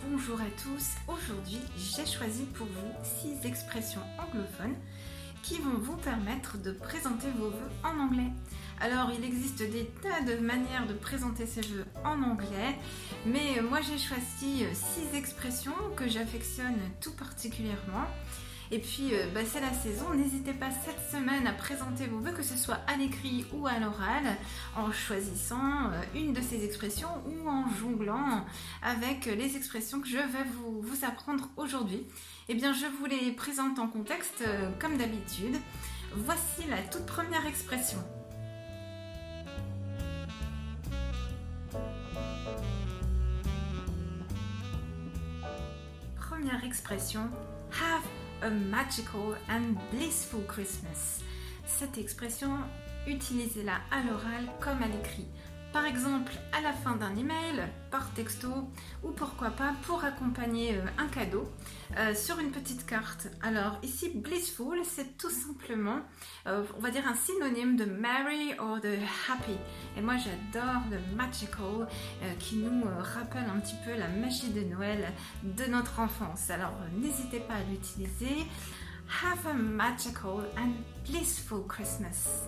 Bonjour à tous, aujourd'hui j'ai choisi pour vous 6 expressions anglophones qui vont vous permettre de présenter vos vœux en anglais. Alors il existe des tas de manières de présenter ses vœux en anglais, mais moi j'ai choisi 6 expressions que j'affectionne tout particulièrement. Et puis c'est la saison, n'hésitez pas cette semaine à présenter vos vœux, que ce soit à l'écrit ou à l'oral, en choisissant une de ces expressions ou en jonglant avec les expressions que je vais vous apprendre aujourd'hui. Eh bien je vous les présente en contexte comme d'habitude. Voici la toute première expression. Première expression, have a magical and blissful Christmas. Cette expression, utilisez-la à l'oral comme à l'écrit. Par exemple, à la fin d'un email, par texto, ou pourquoi pas pour accompagner un cadeau sur une petite carte. Alors ici, blissful, c'est tout simplement, on va dire un synonyme de merry or de happy. Et moi, j'adore le magical qui nous rappelle un petit peu la magie de Noël de notre enfance. Alors, n'hésitez pas à l'utiliser. Have a magical and blissful Christmas.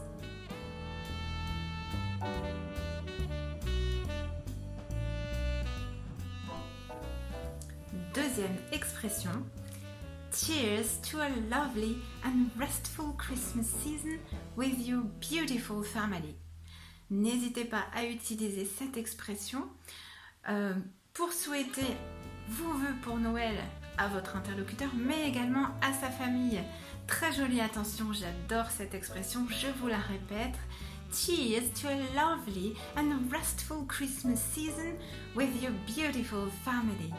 Deuxième expression, cheers to a lovely and restful Christmas season with your beautiful family. N'hésitez pas à utiliser cette expression pour souhaiter vos vœux pour Noël à votre interlocuteur, mais également à sa famille. Très jolie, attention, j'adore cette expression, je vous la répète. Cheers to a lovely and restful Christmas season with your beautiful family.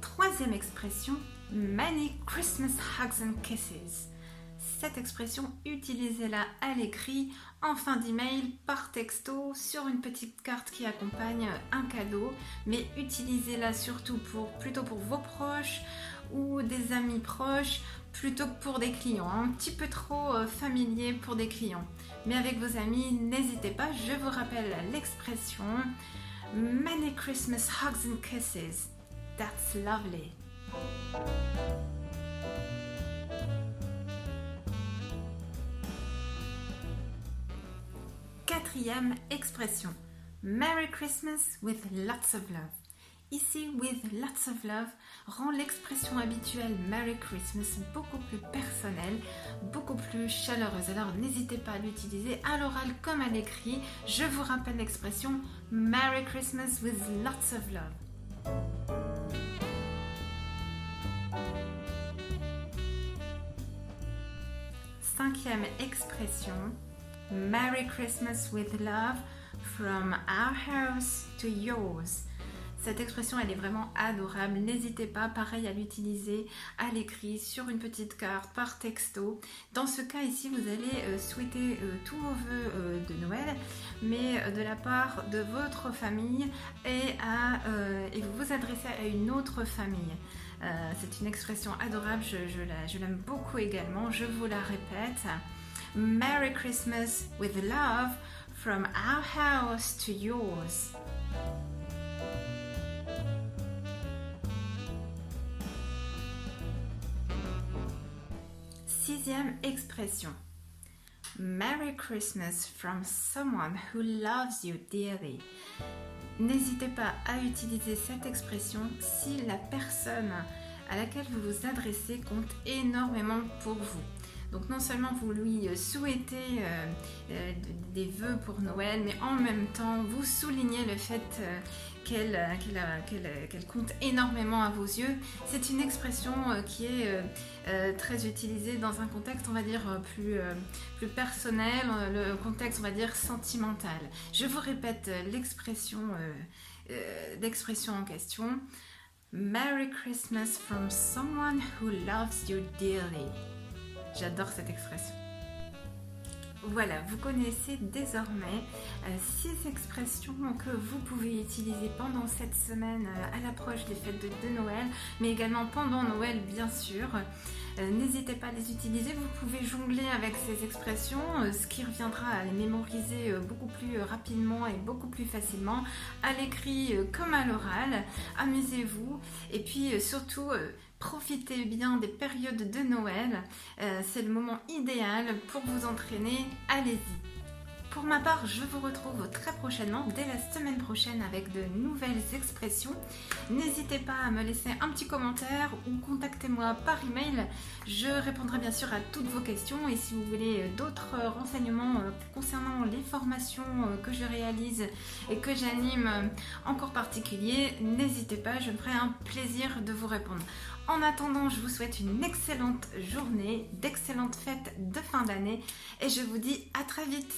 Troisième expression, many Christmas hugs and kisses. Cette expression, utilisez-la à l'écrit, en fin d'email, par texto, sur une petite carte qui accompagne un cadeau, mais utilisez-la surtout plutôt pour vos proches ou des amis proches, plutôt que pour des clients. Un petit peu trop familier pour des clients. Mais avec vos amis, n'hésitez pas, je vous rappelle l'expression many Christmas hugs and kisses. That's lovely. Quatrième expression, Merry Christmas with lots of love. Ici, with lots of love rend l'expression habituelle Merry Christmas beaucoup plus personnelle, beaucoup plus chaleureuse. Alors n'hésitez pas à l'utiliser à l'oral comme à l'écrit. Je vous rappelle l'expression Merry Christmas with lots of love. Cinquième expression, Merry Christmas with love from our house to yours. Cette expression, elle est vraiment adorable. N'hésitez pas, pareil, à l'utiliser à l'écrit, sur une petite carte, par texto. Dans ce cas ici, vous allez souhaiter tous vos vœux de Noël, mais de la part de votre famille et vous vous adressez à une autre famille. C'est une expression adorable, je l'aime beaucoup également. Je vous la répète. Merry Christmas with love from our house to yours. Sixième expression. Merry Christmas from someone who loves you dearly. N'hésitez pas à utiliser cette expression si la personne à laquelle vous vous adressez compte énormément pour vous. Donc non seulement vous lui souhaitez des vœux pour Noël, mais en même temps vous soulignez le fait qu'elle compte énormément à vos yeux. C'est une expression qui est très utilisée dans un contexte, on va dire, plus personnel, le contexte, on va dire, sentimental. Je vous répète l'expression en question. Merry Christmas from someone who loves you dearly. J'adore cette expression. Voilà, vous connaissez désormais 6 expressions que vous pouvez utiliser pendant cette semaine à l'approche des fêtes de Noël, mais également pendant Noël bien sûr. N'hésitez pas à les utiliser, vous pouvez jongler avec ces expressions, ce qui reviendra à les mémoriser beaucoup plus rapidement et beaucoup plus facilement, à l'écrit comme à l'oral. Amusez-vous et puis surtout profitez bien des périodes de Noël, c'est le moment idéal pour vous entraîner, allez-y. Pour ma part, je vous retrouve très prochainement, dès la semaine prochaine, avec de nouvelles expressions. N'hésitez pas à me laisser un petit commentaire ou contactez-moi par email. Je répondrai bien sûr à toutes vos questions et si vous voulez d'autres renseignements concernant les formations que je réalise et que j'anime encore particulier, n'hésitez pas, je me ferai un plaisir de vous répondre. En attendant, je vous souhaite une excellente journée, d'excellentes fêtes de fin d'année et je vous dis à très vite.